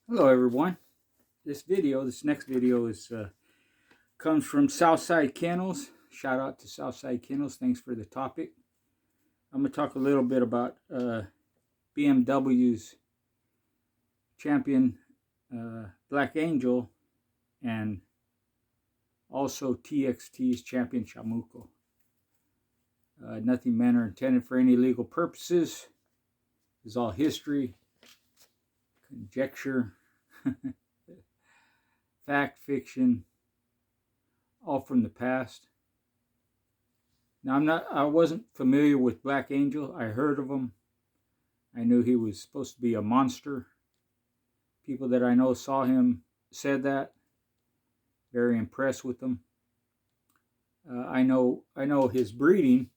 Hello everyone. This next video comes from Southside Kennels. Shout out to Southside Kennels. Thanks for the topic. I'm going to talk a little bit about BMW's champion Black Angel and also TXT's champion Chamuco. Nothing meant or intended for any legal purposes. It's all history, conjecture, fact, fiction, all from the past. Now I wasn't familiar with Black Angel. I heard of him. I knew he was supposed to be a monster. People that I know saw him said that. Very impressed with him. I know his breeding.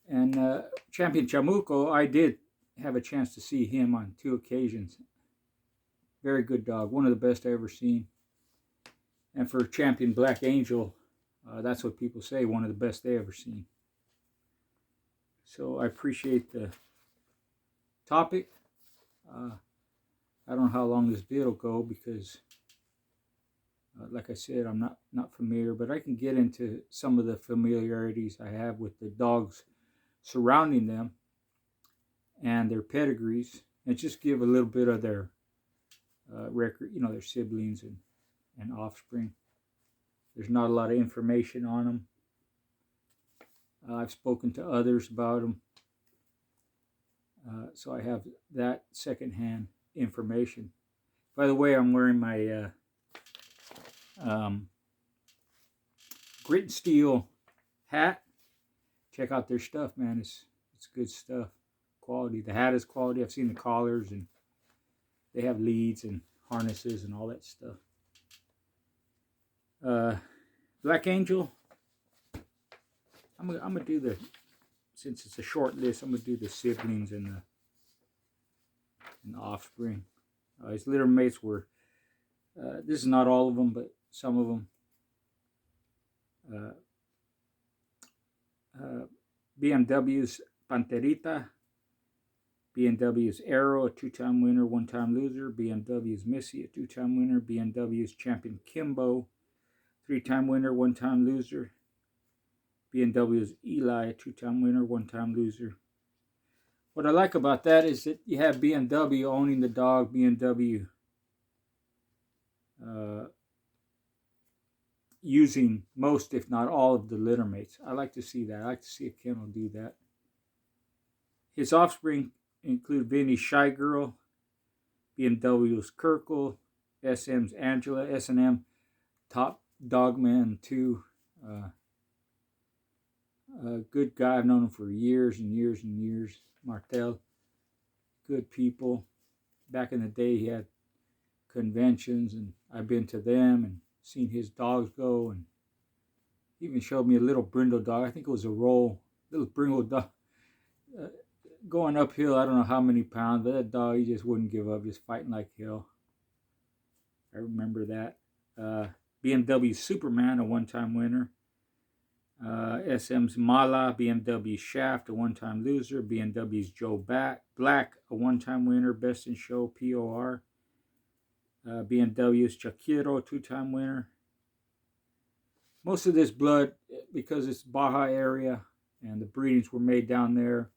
And Champion Chamuco, I did have a chance to see him on 2 occasions. Very good dog. One of the best I ever seen. And for Champion Black Angel, that's what people say, one of the best they ever seen. So I appreciate the topic. I don't know how long this video will go because, like I said, I'm not familiar, but I can get into some of the familiarities I have with the dogs surrounding them and their pedigrees, and just give a little bit of their record, their siblings and offspring. There's not a lot of information on them. I've spoken to others about them. So I have that secondhand information. By the way, I'm wearing my grit and steel hat. Check out their stuff, man. It's good stuff. Quality. The hat is quality. I've seen the collars, and they have leads and harnesses and all that stuff. Black Angel. I'm gonna do since it's a short list, I'm gonna do the siblings and the offspring. His litter mates were. This is not all of them, but some of them. BMW's Panterita, BMW's Arrow, a 2-time winner, 1-time loser, BMW's Missy, a 2-time winner, BMW's Champion Kimbo, 3-time winner, 1-time loser, BMW's Eli, a 2-time winner, 1-time loser. What I like about that is that you have BMW owning the dog, BMW using most, if not all, of the litter mates. I like to see that. I like to see a kennel do that. His offspring include Vinny's Shy Girl, BMW's Kirkle, SM's Angela, S&M Top Dogman 2. A good guy. I've known him for years and years and years. Martel. Good people. Back in the day, he had conventions, and I've been to them and seen his dogs go, and he even showed me a little brindle dog. I think it was a roll, little brindle dog, going uphill. I don't know how many pounds, but that dog, he just wouldn't give up, just fighting like hell. I remember that. BMW Superman, a 1-time winner. SM's Mala, BMW Shaft, a 1-time loser. BMW's Joe Black, a 1-time winner. Best in Show, POR. BMW's Chakiro, 2-time winner. Most of this blood, because it's Baja area and the breedings were made down there,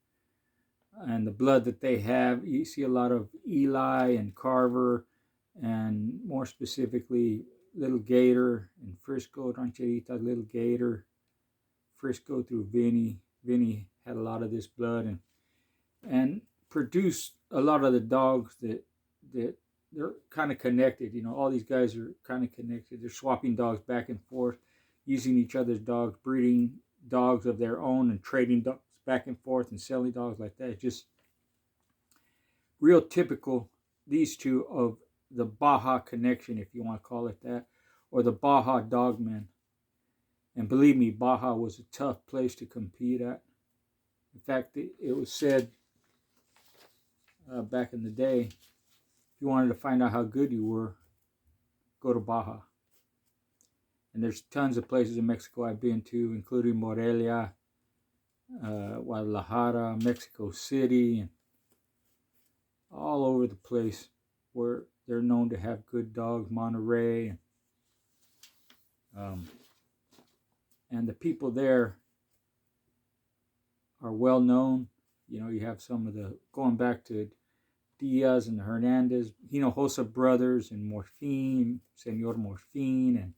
and the blood that they have, you see a lot of Eli and Carver, and more specifically Little Gator and Frisco, Rancherita, Little Gator, Frisco through Vinny. Vinny had a lot of this blood and produced a lot of the dogs that they're kind of connected. All these guys are kind of connected. They're swapping dogs back and forth, using each other's dogs, breeding dogs of their own, and trading dogs back and forth and selling dogs like that. It's just real typical, these two, of the Baja connection, if you want to call it that, or the Baja Dogmen. And believe me, Baja was a tough place to compete at. In fact, it was said back in the day, if you wanted to find out how good you were, go to Baja. And there's tons of places in Mexico I've been to, including Morelia, Guadalajara, Mexico City, and all over the place. where they're known to have good dogs, Monterey. And the people there are well known. You know, you have some of the, going back to Diaz and the Hernandez, Hinojosa brothers, and Morfin, Senor Morfin, and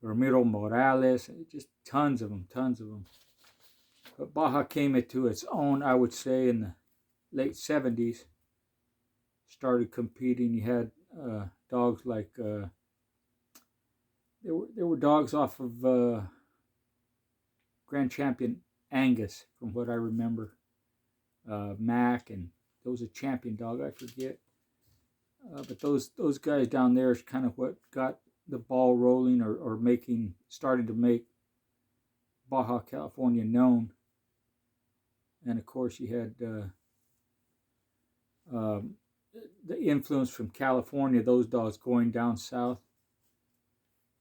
Ramiro Morales, just tons of them. But Baja came into its own, I would say, in the late 70s. Started competing. You had dogs like, there were dogs off of Grand Champion Angus, from what I remember. Mac, and there was a champion dog, I forget. But those guys down there is kind of what got the ball rolling, or starting to make Baja California known. And of course, you had the influence from California, those dogs going down south,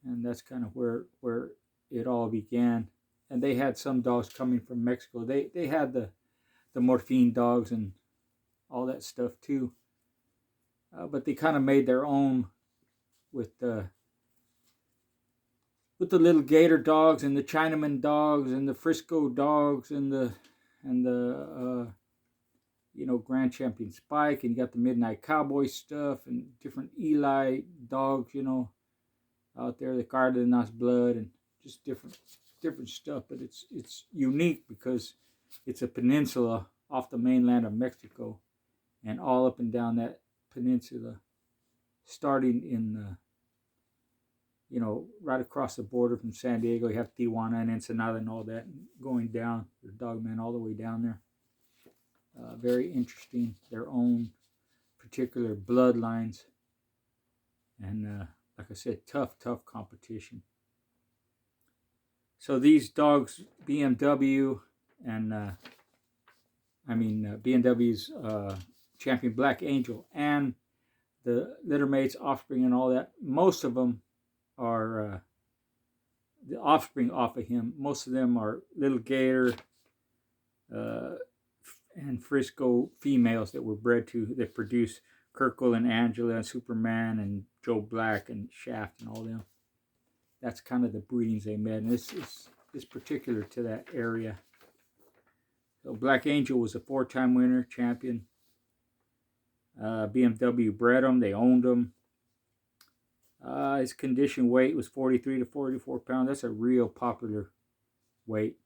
and that's kind of where it all began. And they had some dogs coming from Mexico. They had the Morphine dogs and all that stuff too, but they kind of made their own with the little Gator dogs and the Chinaman dogs and the Frisco dogs and the Grand Champion Spike, and you got the Midnight Cowboy stuff and different Eli dogs, out there, the Cardenas blood, and just different stuff. But it's unique because it's a peninsula off the mainland of Mexico, and all up and down that peninsula, starting in right across the border from San Diego. You have Tijuana and Ensenada and all that, and going down the Dogman all the way down there. Very interesting, their own particular bloodlines, and like I said, tough competition. So these dogs, BMW and BMW's Champion Black Angel, and the littermates, offspring, and all that, most of them are the offspring off of him. Most of them are Little Gator and Frisco females that were bred that produce Kirkle and Angela and Superman and Joe Black and Shaft and all them. That's kind of the breedings they made, and this is particular to that area. So Black Angel was a 4-time winner, champion. BMW bred him. They owned him. His condition weight was 43 to 44 pounds. That's a real popular weight.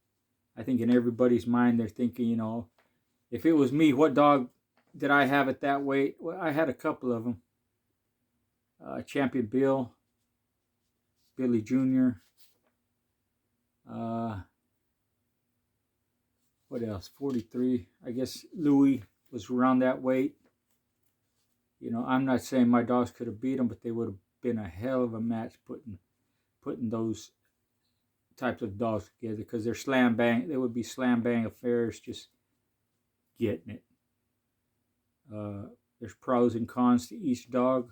I think in everybody's mind they're thinking, if it was me, what dog did I have at that weight? Well, I had a couple of them. Champion Billy Jr. What else? 43. I guess Louis was around that weight. I'm not saying my dogs could have beat them, but they would have been a hell of a match putting those types of dogs together, because they're slam bang. They would be slam bang affairs, just getting it. There's pros and cons to each dog,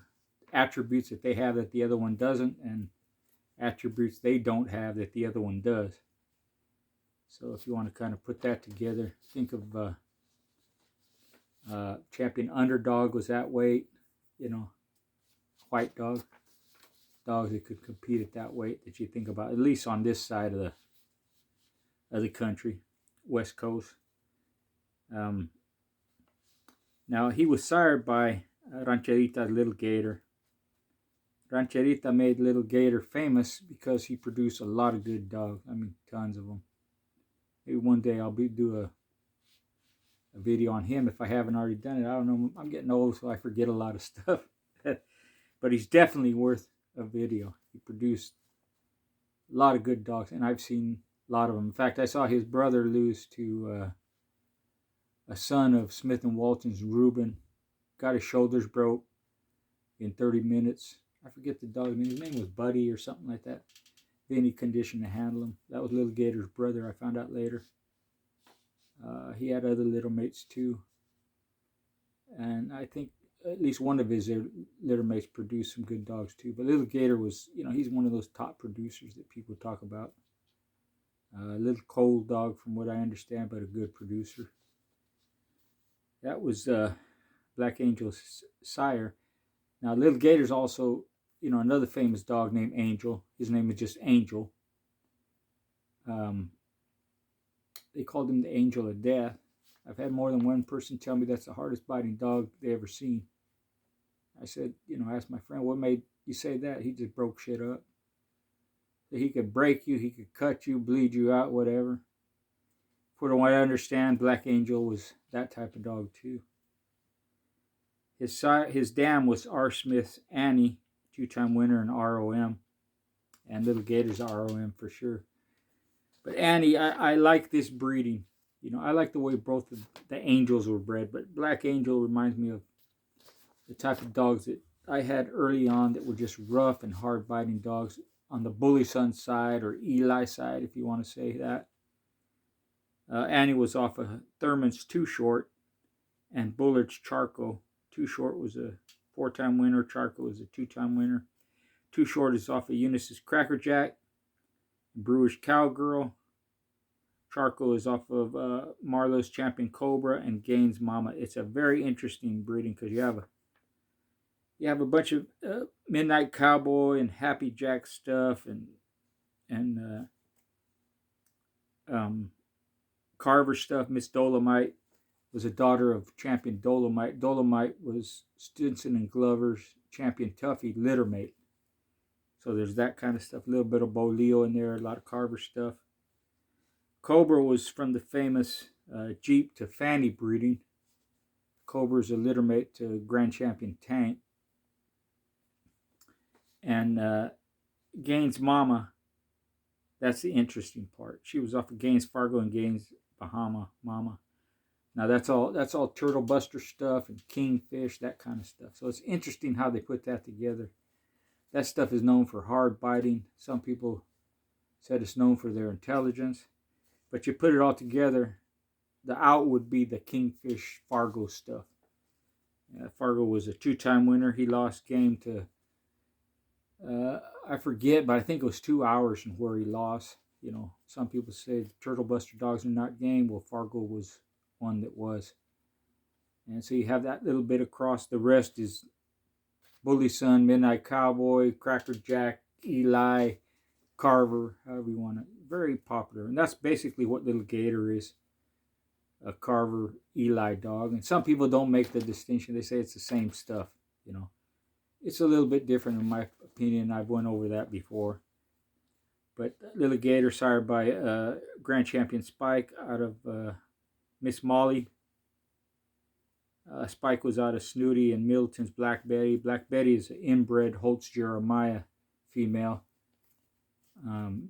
attributes that they have that the other one doesn't, and attributes they don't have that the other one does. So if you want to kind of put that together, think of Champion Underdog was that weight, white dogs that could compete at that weight that you think about, at least on this side of the country, West Coast. Now he was sired by Rancherita's Little Gator. Rancherita made Little Gator famous because he produced a lot of good dogs. Tons of them. Maybe one day I'll do a video on him if I haven't already done it. I don't know. I'm getting old, so I forget a lot of stuff. But he's definitely worth a video. He produced a lot of good dogs, and I've seen a lot of them. In fact, I saw his brother lose to a son of Smith & Walton's, Reuben. Got his shoulders broke in 30 minutes. I forget the dog's name. His name was Buddy or something like that. Any condition to handle him. That was Little Gator's brother, I found out later. He had other little mates too. And I think at least one of his litter mates produced some good dogs too. But Little Gator was, he's one of those top producers that people talk about. A little cold dog from what I understand, but a good producer. That was Black Angel's sire. Now, Little Gator's also, another famous dog named Angel. His name is just Angel. They called him the Angel of Death. I've had more than one person tell me that's the hardest biting dog they ever seen. I said, I asked my friend, what made you say that? He just broke shit up. So he could break you, he could cut you, bleed you out, whatever. For what I understand, Black Angel was that type of dog too. His dam was R. Smith's Annie, 2-time winner in ROM. And Little Gator's ROM for sure. But Annie, I like this breeding. I like the way both of the Angels were bred. But Black Angel reminds me of the type of dogs that I had early on that were just rough and hard-biting dogs on the Bully Son side or Eli side, if you want to say that. Annie was off of Thurman's Too Short and Bullard's Charco. Too Short was a 4-time winner. Charco was a 2-time winner. Too Short is off of Eunice's Cracker Jack. Brewer's Cowgirl. Charco is off of Marlowe's Champion Cobra and Gaines Mama. It's a very interesting breeding because you have a bunch of Midnight Cowboy and Happy Jack stuff and Carver stuff. Miss Dolomite was a daughter of Champion Dolomite. Dolomite was Stinson and Glover's Champion Tuffy littermate. So there's that kind of stuff. A little bit of Bo Leo in there. A lot of Carver stuff. Cobra was from the famous Jeep to Fanny breeding. Cobra is a littermate to Grand Champion Tank. And Gaines Mama, that's the interesting part. She was off of Gaines Fargo and Gaines Bahama Mama. Now that's all Turtle Buster stuff and Kingfish, that kind of stuff. So it's interesting how they put that together. That stuff is known for hard biting. Some people said it's known for their intelligence. But you put it all together, the out would be the Kingfish Fargo stuff. Fargo was a 2-time winner. He lost game to, I forget, but I think it was 2 hours from where he lost. Some people say the Turtle Buster dogs are not game. Well, Fargo was one that was. And so you have that little bit across. The rest is Bully Son, Midnight Cowboy, Cracker Jack, Eli, Carver, however you want it. Very popular. And that's basically what Little Gator is. A Carver Eli dog. And some people don't make the distinction. They say it's the same stuff. It's a little bit different in my opinion. I've went over that before. But Little Gator sired by Grand Champion Spike out of Miss Molly. Spike was out of Snooty and Middleton's Black Betty. Black Betty is an inbred Holtz Jeremiah female.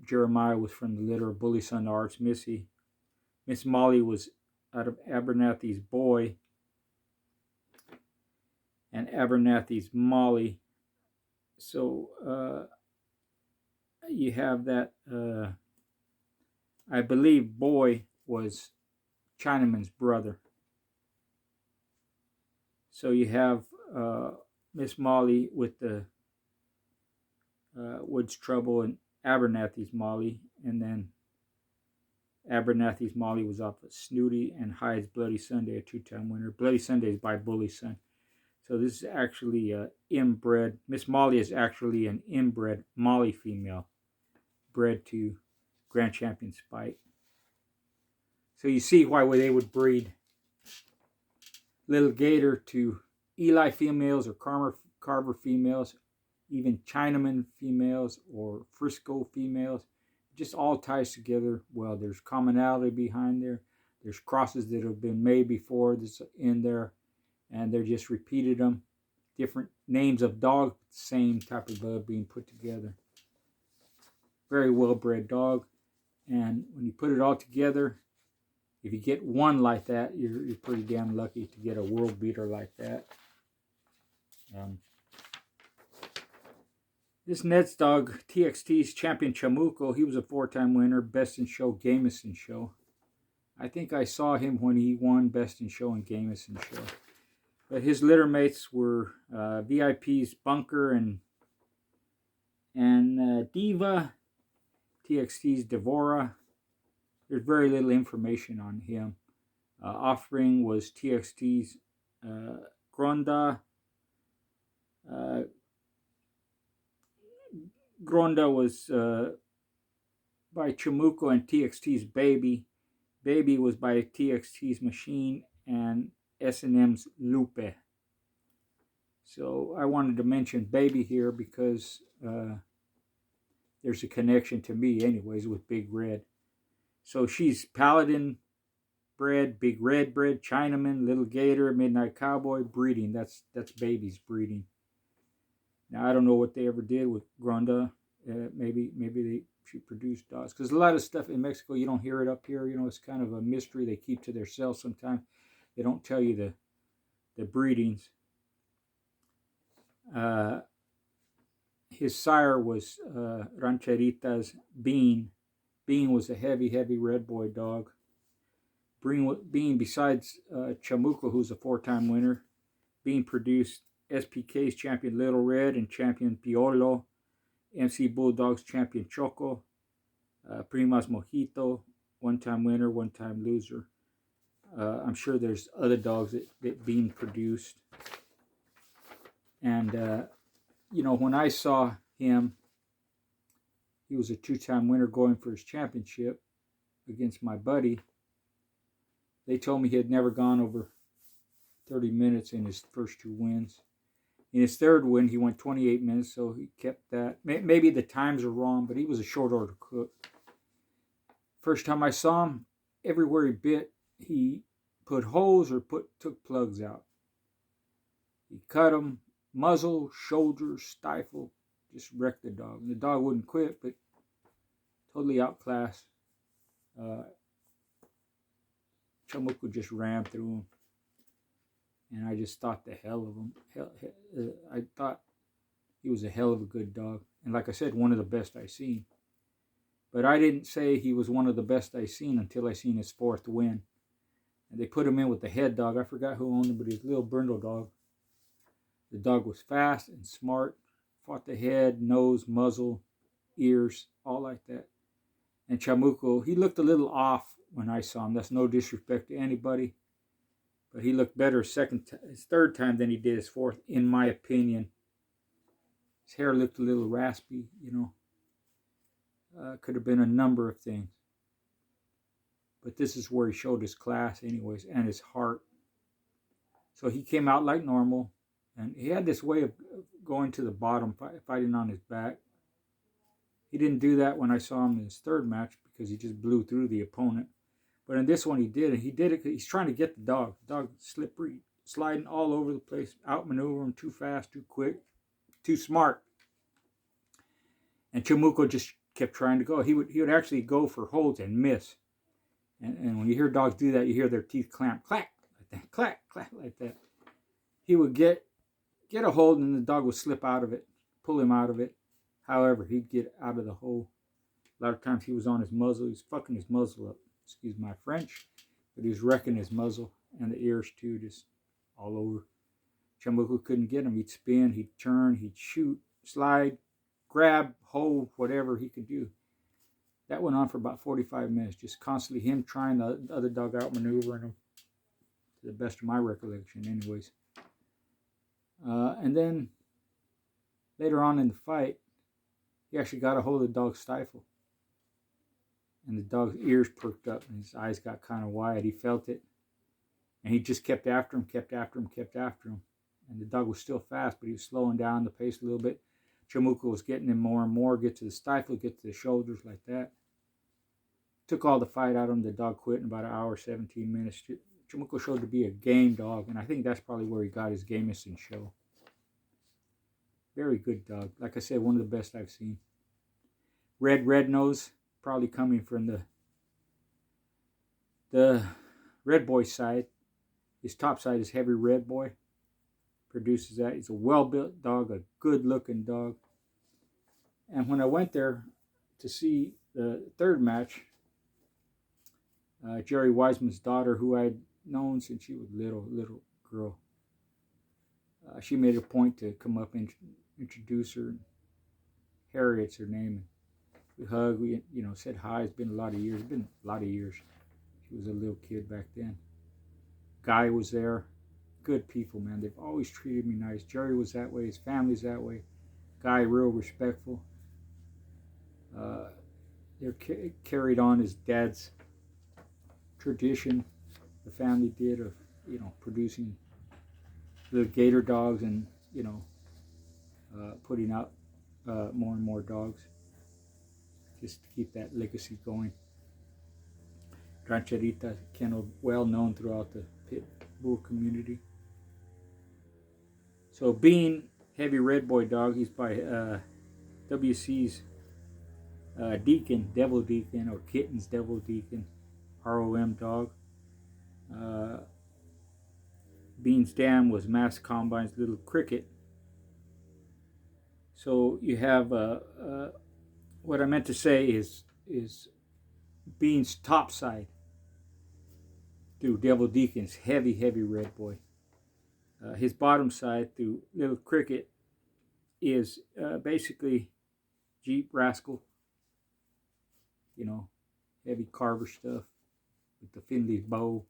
Jeremiah was from the litter of Bully Son Arts Missy. Miss Molly was out of Abernathy's Boy and Abernathy's Molly. So you have that, I believe Boy was Chinaman's brother. So you have Miss Molly with the Woods Trouble and Abernathy's Molly, and then Abernathy's Molly was off of Snooty and Hyde's Bloody Sunday, a 2-time winner. Bloody Sunday is by Bully Son. So this is actually inbred. Miss Molly is actually an inbred Molly female, bred to Grand Champion Spike. So you see why they would breed Little Gator to Eli females or Carver females, even Chinaman females or Frisco females. It just all ties together well. There's commonality behind there. There's crosses that have been made before that's in there, and they're just repeated them. Different names of dog, same type of bud being put together. Very well-bred dog, and when you put it all together, if you get one like that, you're pretty damn lucky to get a world beater like that. This Ned's dog, TXT's Champion Chamuco, he was a 4-time winner, Best in Show, Gamest in Show. I think I saw him when he won Best in Show and Gamest in Show. But his litter mates were VIP's Bunker and Diva, TXT's Devora. There's very little information on him. Offspring was TXT's Gronda, Uh, Gronda was by Chamuco and TXT's Baby. Baby was by TXT's Machine and S&M's Lupe. So I wanted to mention Baby here because there's a connection to me anyways with Big Red. So she's Paladin bred, Big Red bred, Chinaman, Little Gator, Midnight Cowboy breeding. That's Baby's breeding. Now I don't know what they ever did with Gronda. Maybe she produced dogs, because a lot of stuff in Mexico you don't hear it up here. You know, it's kind of a mystery they keep to themselves sometimes. They don't tell you the breedings. His sire was Rancherita's Bean. Bean was a heavy red boy dog. Bean, besides Chamuco, who's a 4-time winner, Bean produced SPK's champion Little Red and champion Piolo, MC Bulldogs champion Choco, Primas Mojito, 1-time winner, 1-time loser. I'm sure there's other dogs that Bean produced. And, you know, when I saw him, he was a 2-time winner going for his championship against my buddy. They told me he had never gone over 30 minutes in his first 2 wins. In his third win, he went 28 minutes, so he kept that. Maybe the times are wrong, but he was a short order cook. First time I saw him, everywhere he bit, he put holes or took plugs out. He cut them, muzzle, shoulder, stifle, just wrecked the dog. And the dog wouldn't quit, but totally outclassed. Chamuco just ran through him. And I just thought the hell of him. I thought he was a hell of a good dog. And like I said, one of the best I seen. But I didn't say he was one of the best I seen until I seen his 4th win. And they put him in with the head dog. I forgot who owned him, but he was a little brindle dog. The dog was fast and smart. Fought the head, nose, muzzle, ears, all like that. And Chamuco, he looked a little off when I saw him. That's no disrespect to anybody. But he looked better his 3rd time than he did his 4th, in my opinion. His hair looked a little raspy, you know. Could have been a number of things. But this is where he showed his class anyways, and his heart. So he came out like normal. And he had this way of going to the bottom, fighting on his back. He didn't do that when I saw him in his 3rd match, because he just blew through the opponent. But in this one he did it. He did it because he's trying to get the dog. The dog slippery, sliding all over the place, outmaneuver him too fast, too quick, too smart. And Chamuco just kept trying to go. He would actually go for holds and miss. And when you hear dogs do that, you hear their teeth clamp, clack, like that, clack, clack, like that. He would get a hold, and the dog would slip out of it, pull him out of it. However, he'd get out of the hole. A lot of times he was on his muzzle. He was fucking his muzzle up. Excuse my French. But he was wrecking his muzzle and the ears too, just all over. Chamuco couldn't get him. He'd spin, he'd turn, he'd shoot, slide, grab, hold, whatever he could do. That went on for about 45 minutes, just constantly him trying the other dog out, maneuvering him, to the best of my recollection anyways. And then later on in the fight, he actually got a hold of the dog's stifle. And the dog's ears perked up and his eyes got kind of wide. He felt it. And he just kept after him. And the dog was still fast, but he was slowing down the pace a little bit. Chamuco was getting him more and more, get to the stifle, get to the shoulders like that. Took all the fight out of him. The dog quit in about an hour, 17 minutes. Chamuco showed to be a game dog, and I think that's probably where he got his gameness in show. Very good dog. Like I said, one of the best I've seen. Red nose, probably coming from the red boy side. His top side is heavy red boy. Produces that. He's a well-built dog, a good-looking dog. And when I went there to see the 3rd match, Jerry Wiseman's daughter, who I'd known since she was little girl, she made a point to come up and introduce her. Harriet's her name. We hugged, we said hi. It's been a lot of years. She was a little kid back then. Guy was there. good people, man. They've always treated me nice. Jerry was that way. His family's that way. Guy, real respectful. They're carried on his dad's tradition. The family did of, you know, producing little gator dogs and, you know, putting out more and more dogs, just to keep that legacy going. Rancherita kennel, well known throughout the pit bull community. So Bean, heavy red boy dog, he's by WC's Deacon, Devil Deacon, or Kitten's Devil Deacon, ROM dog. Bean's dam was Mass Combine's Little Cricket. So you have what I meant to say is Bean's top side through Devil Deacon's heavy red boy. His bottom side through Little Cricket is basically Jeep Rascal, you know, heavy carver stuff with the Finley's bow.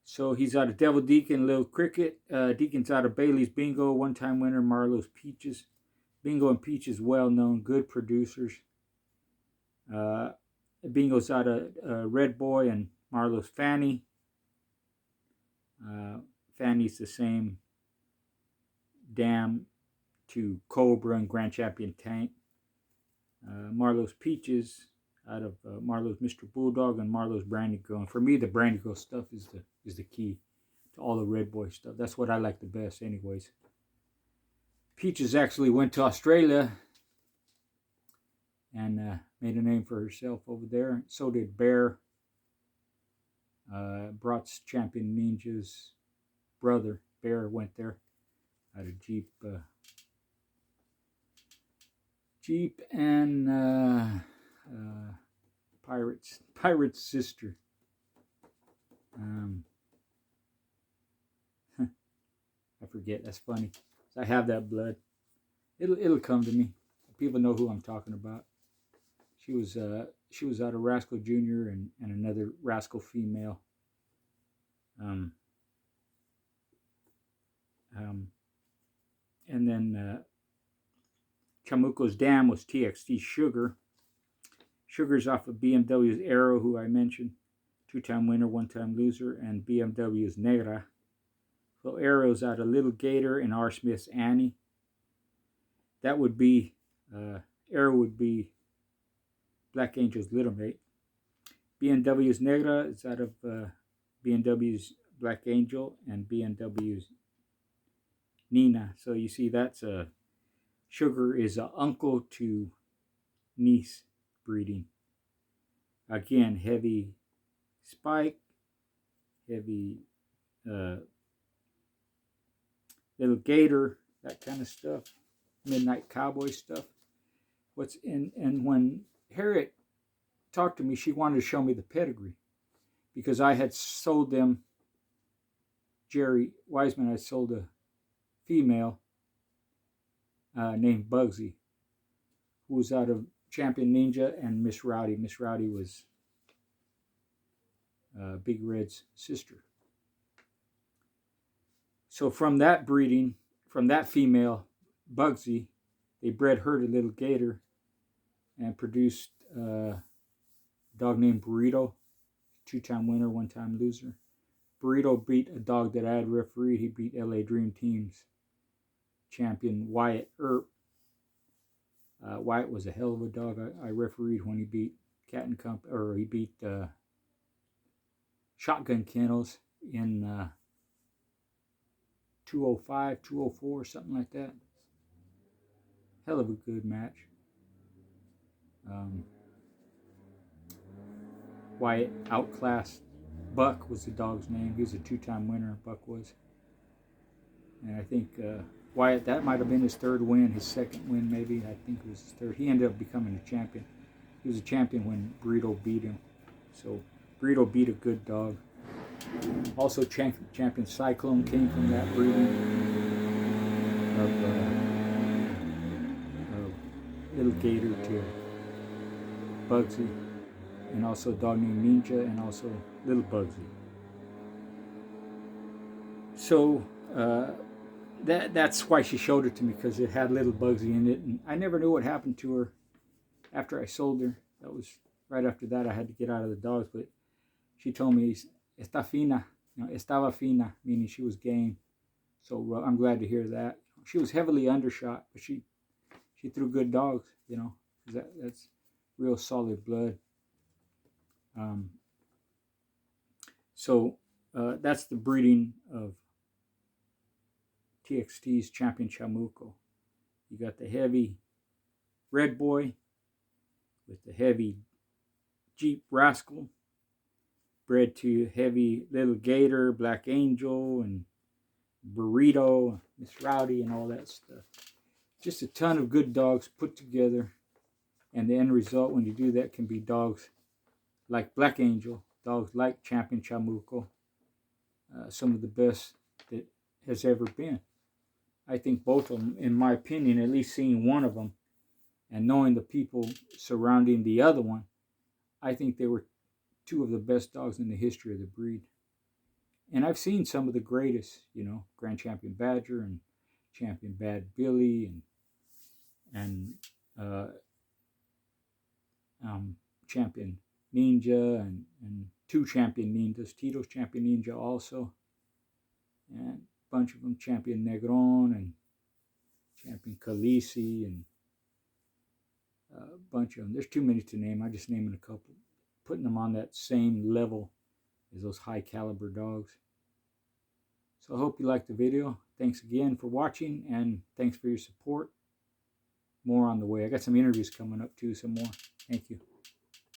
So he's out of Devil Deacon, Little Cricket. Deacon's out of Bailey's Bingo, one-time winner, Marlowe's Peaches. Bingo and Peaches, well-known, good producers. Bingo's out of Red Boy and Marlowe's Fanny. Fanny's the same dam to Cobra and Grand Champion Tank. Marlowe's Peaches out of Marlowe's Mr. Bulldog and Marlowe's Brandy Girl. And for me, the Brandy Girl stuff is the key to all the Red Boy stuff. That's what I like the best anyways. Peaches actually went to Australia and made a name for herself over there. So did Bear, Brat's Champion Ninja's brother. Bear went there out of Jeep and Pirate's sister. I forget. That's funny. I have that blood. It'll come to me. People know who I'm talking about. She was out of Rascal Jr. and another Rascal female. And then Chamuco's dam was TXT Sugar. Sugar's off of BMW's Arrow, who I mentioned, two-time winner, one-time loser, and BMW's Negra. So Arrow's out of Little Gator and R. Smith's Annie. That would be, Arrow would be Black Angel's little mate. BMW's Negra is out of BMW's Black Angel and BMW's Nina. So you see that's Sugar is an uncle to niece breeding. Again, heavy spike, heavy Little Gator, that kind of stuff. Midnight Cowboy stuff. And when Harriet talked to me, she wanted to show me the pedigree because I had sold them. Jerry Wiseman had sold a female named Bugsy, who was out of Champion Ninja and Miss Rowdy. Miss Rowdy was Big Red's sister. So from that breeding, from that female, Bugsy, they bred her to Little Gator and produced a dog named Burrito, two-time winner, one-time loser. Burrito beat a dog that I had refereed. He beat LA Dream Team's champion Wyatt Earp. Wyatt was a hell of a dog. I refereed when he beat Cat and Company, or he beat Shotgun Kennels in 205, 204, something like that. Hell of a good match. Wyatt outclassed Buck was the dog's name. He was a two-time winner, Buck was. And I think Wyatt, that might have been his third win, his second win maybe. I think it was his third. He ended up becoming a champion. He was a champion when Burrito beat him. So Burrito beat a good dog. Also champion Cyclone came from that breeding of Little Gator to Bugsy. And also a dog named Ninja and also Little Bugsy. So that's why she showed it to me, because it had little Bugsy in it, and I never knew what happened to her after I sold her. That was right after that. I had to get out of the dogs, but she told me está fina, estaba fina, meaning she was game. So I'm glad to hear that. She was heavily undershot, but she threw good dogs, that's real solid blood. So that's the breeding of TXT's Champion Chamuco. You got the heavy Red Boy with the heavy Jeep Rascal, bred to heavy Little Gator, Black Angel, and Burrito, Miss Rowdy, and all that stuff. Just a ton of good dogs put together, and the end result when you do that can be dogs like Black Angel, dogs like Champion Chamuco, some of the best that has ever been. I think both of them, in my opinion, at least seeing one of them and knowing the people surrounding the other one, I think they were two of the best dogs in the history of the breed. And I've seen some of the greatest, Grand Champion Badger and Champion Bad Billy and Champion Ninja and two Champion Ninjas, Tito's Champion Ninja also, and a bunch of them, Champion Negron and Champion Khaleesi, and a bunch of them. There's too many to name. I'm just naming a couple, putting them on that same level as those high caliber dogs. So I hope you liked the video. Thanks again for watching, and thanks for your support. More on the way. I got some interviews coming up too, some more. Thank you.